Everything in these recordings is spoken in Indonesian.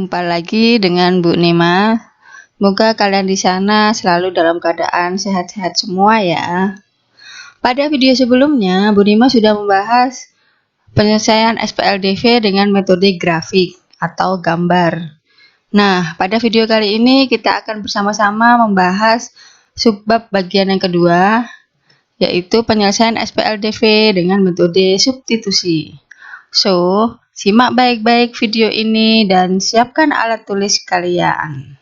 Jumpa lagi dengan Bu Nima. Semoga kalian di sana selalu dalam keadaan sehat-sehat semua ya. Pada video sebelumnya, Bu Nima sudah membahas penyelesaian SPLDV dengan metode grafik atau gambar. Nah, pada video kali ini kita akan bersama-sama membahas subbab bagian yang kedua, yaitu penyelesaian SPLDV dengan metode substitusi. So, simak baik-baik video ini dan siapkan alat tulis kalian.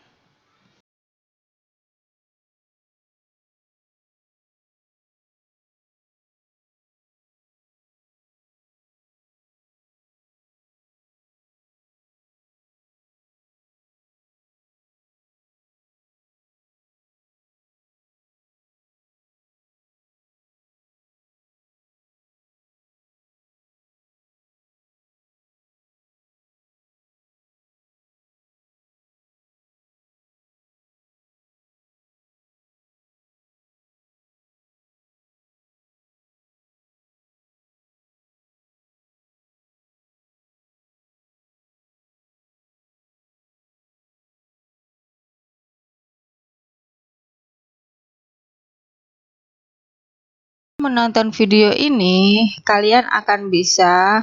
Menonton video ini, kalian akan bisa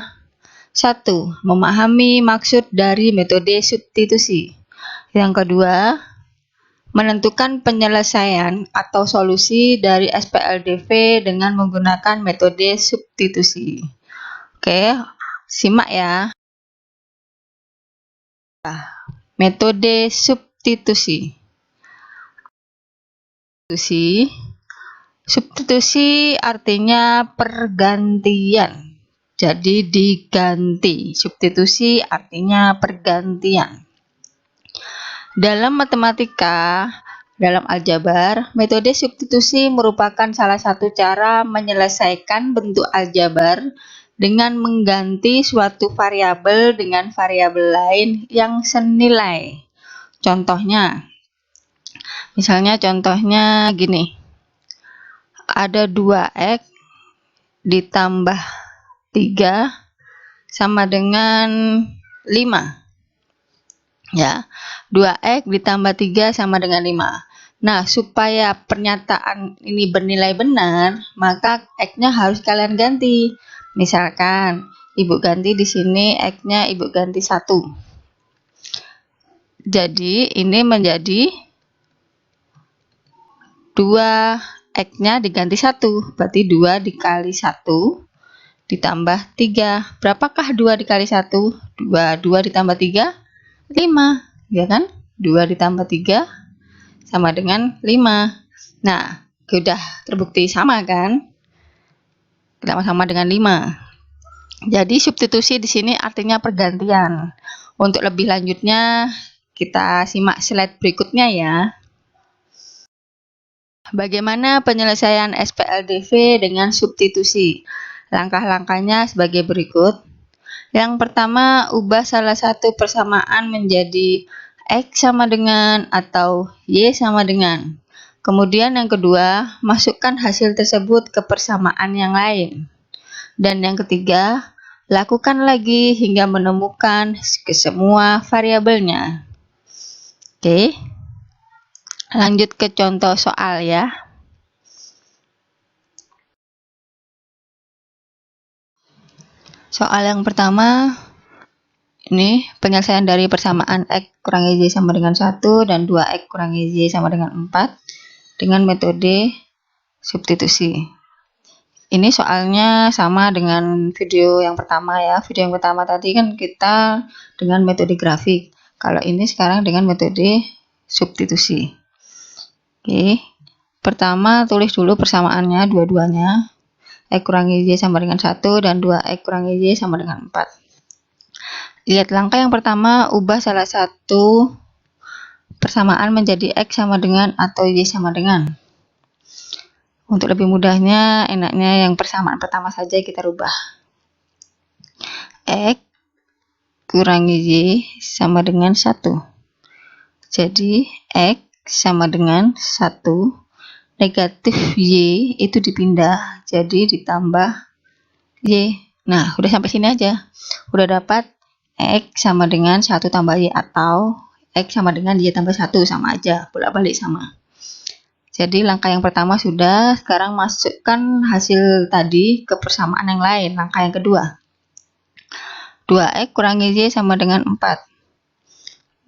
1. Memahami maksud dari metode substitusi. Yang kedua, menentukan penyelesaian atau solusi dari SPLDV dengan menggunakan metode substitusi. Oke, simak ya. Metode substitusi. Substitusi artinya pergantian. Jadi diganti. Substitusi artinya pergantian. Dalam matematika, dalam aljabar, metode substitusi merupakan salah satu cara menyelesaikan bentuk aljabar dengan mengganti suatu variabel dengan variabel lain yang senilai. Misalnya contohnya gini. Ada 2x ditambah 3 sama dengan 5. Ya, 2x ditambah 3 sama dengan 5. Nah, supaya pernyataan ini bernilai benar, maka x-nya harus kalian ganti. Misalkan, Ibu ganti di sini x-nya Ibu ganti 1. Jadi, ini menjadi 2 X-nya diganti 1, berarti 2 dikali 1 ditambah 3. Berapakah 2 dikali 1? 2 ditambah 3, 5. Ya kan? 2 ditambah 3 sama dengan 5. Nah, sudah terbukti sama kan? Sama dengan 5. Jadi substitusi di sini artinya pergantian. Untuk lebih lanjutnya, kita simak slide berikutnya ya. Bagaimana penyelesaian SPLDV dengan substitusi? Langkah-langkahnya sebagai berikut. Yang pertama, ubah salah satu persamaan menjadi X sama dengan atau Y sama dengan. Kemudian yang kedua, masukkan hasil tersebut ke persamaan yang lain. Dan yang ketiga, lakukan lagi hingga menemukan ke semua variabelnya. Oke. Lanjut ke contoh soal ya. Soal yang pertama, ini penyelesaian dari persamaan X kurang Y sama dengan 1 dan 2X kurang Y sama dengan 4 dengan metode substitusi. Ini soalnya sama dengan video yang pertama ya. Video yang pertama tadi kan kita dengan metode grafik. Kalau ini sekarang dengan metode substitusi. Oke, pertama tulis dulu persamaannya dua-duanya. X kurang Y sama dengan 1 dan 2X kurang Y sama dengan 4. Lihat langkah yang pertama, ubah salah satu persamaan menjadi X sama dengan atau Y sama dengan. Untuk lebih mudahnya, enaknya yang persamaan pertama saja kita rubah. X kurang Y sama dengan 1. Jadi, X sama dengan 1, negatif Y itu dipindah, jadi ditambah Y. Nah, udah sampai sini aja. Udah dapat X sama dengan 1 tambah Y, atau X sama dengan Y tambah 1, sama aja, bolak-balik sama. Jadi langkah yang pertama sudah, sekarang masukkan hasil tadi ke persamaan yang lain. Langkah yang kedua, 2X kurangi Y sama dengan 4.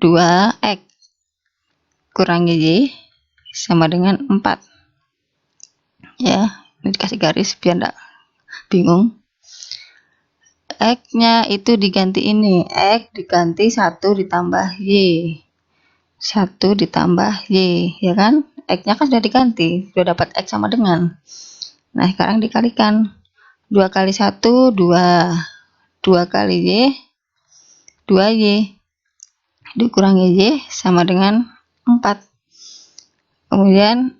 2X kurangi Y sama dengan 4. Ya, ini dikasih garis biar enggak bingung. X-nya itu diganti ini, X diganti 1 ditambah Y. 1 ditambah Y, ya kan? X-nya kan sudah diganti, sudah dapat X sama dengan. Nah, sekarang dikalikan. 2 kali 1, 2. 2 kali Y, 2Y. Dikurangi Y sama dengan 4. Kemudian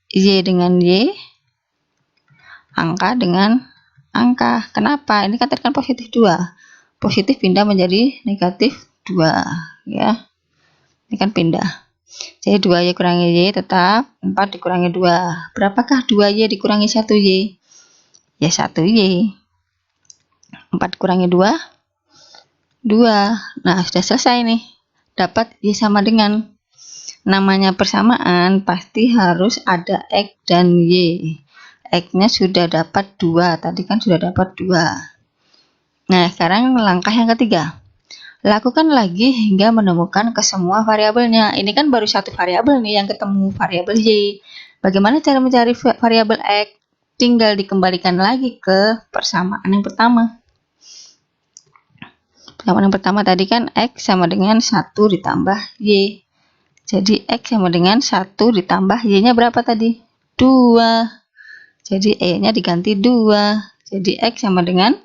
Y dengan Y, angka dengan angka. Kenapa? Ini kan tadi kan positif 2. Positif pindah menjadi negatif 2. Ya. Ini kan pindah. Jadi 2Y kurangi Y tetap 4 dikurangi 2. Berapakah 2Y dikurangi 1Y? Ya 1Y. 4 kurangi 2, 2. Nah, sudah selesai nih. Dapat Y sama dengan. Namanya persamaan pasti harus ada X dan Y. X-nya sudah dapat 2. Tadi kan sudah dapat 2. Nah, sekarang langkah yang ketiga. Lakukan lagi hingga menemukan ke semua variabelnya. Ini kan baru satu variabel nih yang ketemu, variabel Y. Bagaimana cara mencari variabel X? Tinggal dikembalikan lagi ke persamaan yang pertama. Persamaan yang pertama tadi kan X sama dengan 1 ditambah Y. Jadi X sama dengan 1 ditambah Y-nya berapa tadi? 2. Jadi E-nya diganti 2. Jadi X sama dengan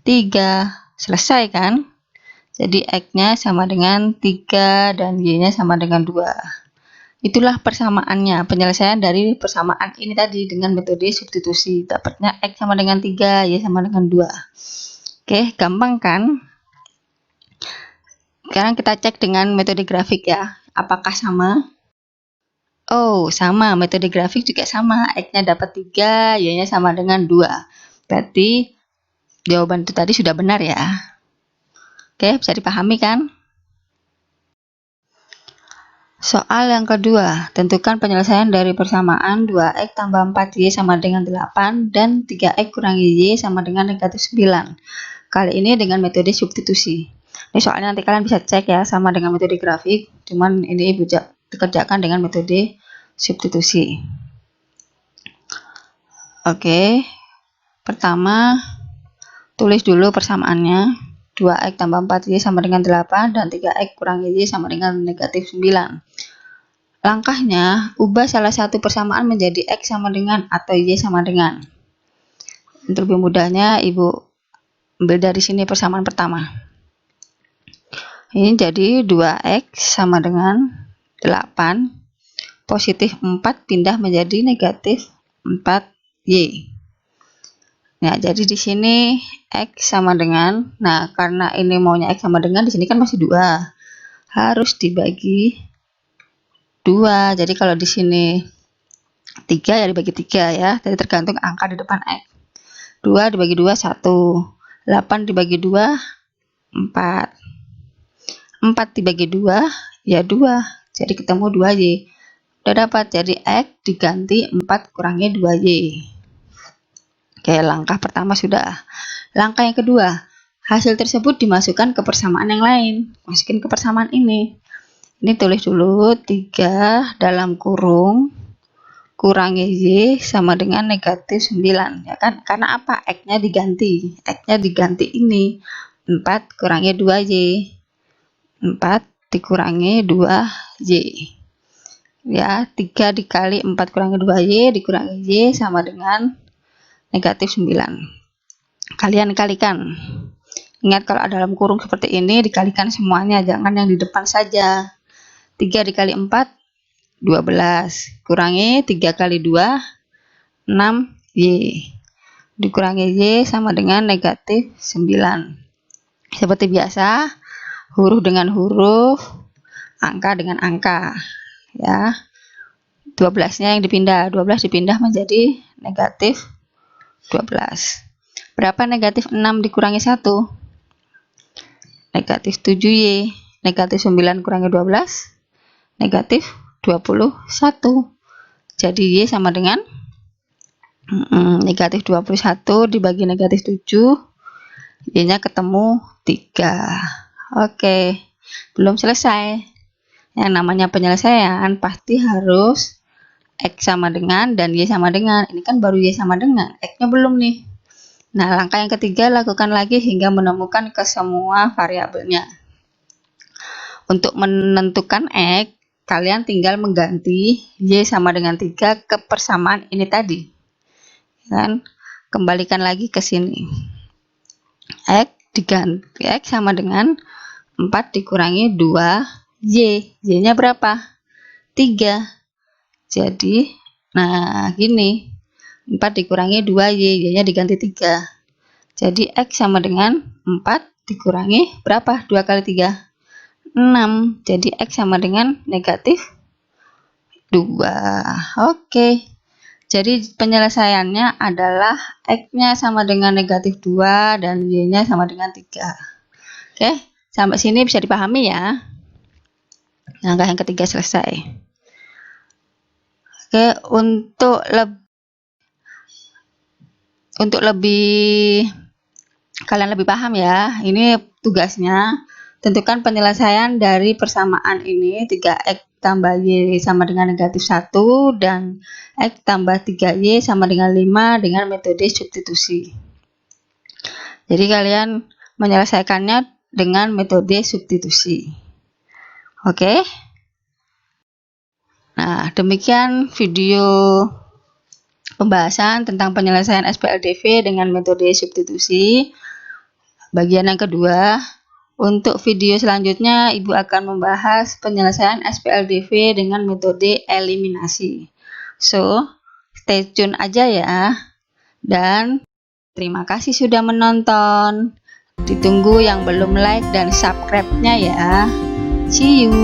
3. Selesai kan? Jadi X-nya sama dengan 3 dan Y-nya sama dengan 2. Itulah persamaannya, penyelesaian dari persamaan ini tadi dengan metode substitusi. Dapatnya X sama dengan 3, Y sama dengan 2. Oke, gampang kan? Sekarang kita cek dengan metode grafik ya. Apakah sama? Oh, sama. Metode grafik juga sama. X-nya dapat 3, Y-nya sama dengan 2. Berarti jawaban itu tadi sudah benar ya. Oke, bisa dipahami kan? Soal yang kedua, tentukan penyelesaian dari persamaan 2X tambah 4Y sama dengan 8 dan 3X kurangi Y sama dengan negatif 9. Kali ini dengan metode substitusi. Ini soalnya nanti kalian bisa cek ya, sama dengan metode grafik, cuman ini dikerjakan dengan metode substitusi. Oke, pertama tulis dulu persamaannya. 2X tambah 4Y sama dengan 8 dan 3X kurangi Y sama dengan negatif 9. Langkahnya, ubah salah satu persamaan menjadi X sama dengan atau Y sama dengan. Untuk lebih mudahnya, Ibu ambil dari sini persamaan pertama. Ini jadi 2X sama dengan 8, positif 4 pindah menjadi negatif 4Y. Nah, jadi di sini X sama dengan, nah karena ini maunya X sama dengan, di sini kan masih 2. Harus dibagi 2. Jadi kalau di sini 3 ya dibagi 3 ya. Jadi tergantung angka di depan X. 2 dibagi 2, 1. 8 dibagi 2, 4. 4 dibagi 2, ya 2. Jadi ketemu 2Y. Udah dapat, jadi X diganti 4 kurangi 2Y. Oke, langkah pertama sudah. Langkah yang kedua, hasil tersebut dimasukkan ke persamaan yang lain. Masukin ke persamaan ini. Ini tulis dulu 3 dalam kurung kurangi Y sama dengan negatif 9. Ya kan? Karena apa? X-nya diganti. X-nya diganti ini. 4 kurangi 2Y. 4 dikurangi 2Y. Ya, 3 dikali 4 kurangi 2Y dikurangi Y sama dengan negatif 9. Kalian kalikan. Ingat kalau ada dalam kurung seperti ini dikalikan semuanya, jangan yang di depan saja. 3 dikali 4, 12. Kurangi 3 kali 2, 6Y. Dikurangi Y sama dengan negatif 9. Seperti biasa, huruf dengan huruf, angka dengan angka. Ya. 12-nya yang dipindah. 12 dipindah menjadi negatif 12. Berapa negatif 6 dikurangi 1? negatif 7Y, negatif 9 kurangi 12, negatif 21. Jadi Y sama dengan negatif 21 dibagi negatif 7, Y-nya ketemu 3. Oke, belum selesai. Yang namanya penyelesaian pasti harus X sama dengan dan Y sama dengan. Ini kan baru Y sama dengan, X-nya belum nih. Nah, langkah yang ketiga, lakukan lagi hingga menemukan kesemua variabelnya. Untuk menentukan X, kalian tinggal mengganti Y sama dengan 3 ke persamaan ini tadi. Dan kembalikan lagi ke sini. X diganti X sama dengan 4 dikurangi 2Y. Y-nya berapa? 3. Jadi, nah gini. 4 dikurangi 2Y, Y-nya diganti 3. Jadi X sama dengan 4 dikurangi berapa? 2 kali 3? 6. Jadi X sama dengan negatif 2. Oke. Jadi penyelesaiannya adalah X-nya sama dengan negatif 2 dan Y-nya sama dengan 3. Oke, sampai sini bisa dipahami ya. Langkah yang ketiga selesai. Oke, untuk lebih kalian lebih paham ya, ini tugasnya. Tentukan penyelesaian dari persamaan ini 3X tambah Y sama dengan negatif 1 dan X tambah 3Y sama dengan 5 dengan metode substitusi. Jadi kalian menyelesaikannya dengan metode substitusi. Oke. Nah, demikian video pembahasan tentang penyelesaian SPLDV dengan metode substitusi. Bagian yang kedua, untuk video selanjutnya Ibu akan membahas penyelesaian SPLDV dengan metode eliminasi. So, stay tune aja ya. Dan terima kasih sudah menonton. Ditunggu yang belum like dan subscribe-nya ya. See you.